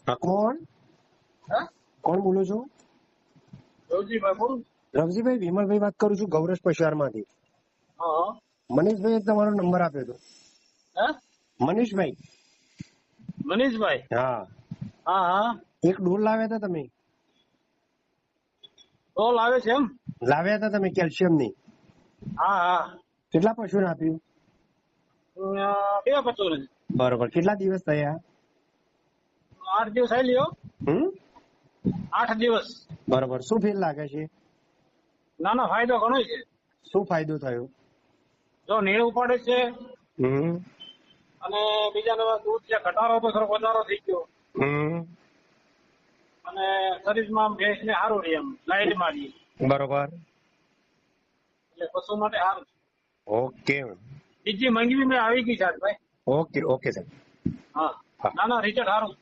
હા, કોણ હા કોણ બોલો છો? રવજીભાઈ બોલું. રવજીભાઈ, વિમલભાઈ વાત કરું છું, ગૌરસ પશુહાર માંથી. હા મનીષભાઈ તમારો નંબર આપ્યો હતો. હા મનીષભાઈ. મનીષભાઈ. હા, હા હા એક ડોલ લાવ્યા હતા તમે. કોલ આવે છે એમ? લાવ્યા હતા તમે કેલ્શિયમ ની. હા હા કેટલા પશુને આપ્યું? કેવા પતો ને બરોબર, કેટલા દિવસ થયા? 8 દિવસ આવી લ્યો. હમ 8 દિવસ. બરોબર, શું ફેર લાગે છે? નાનો ફાયદો ઘણો છે. શું ફાયદો થયો? જો નીળ ઉપાડે છે હમ અને બીજાને દૂધ જે ઘટાડો તો થોડો વધારો થઈ ગયો હમ અને શરીરમાં ભેંસ ને સારું રહે એમ લાઈટ મારી બરોબર, એટલે પશુ માટે સારું છે. ઓકે બીજી મંગવી મેં આવી ગઈ છે ભાઈ. ઓકે ઓકે સાહેબ. હા હા. ના ના રિઝલ્ટ સારું.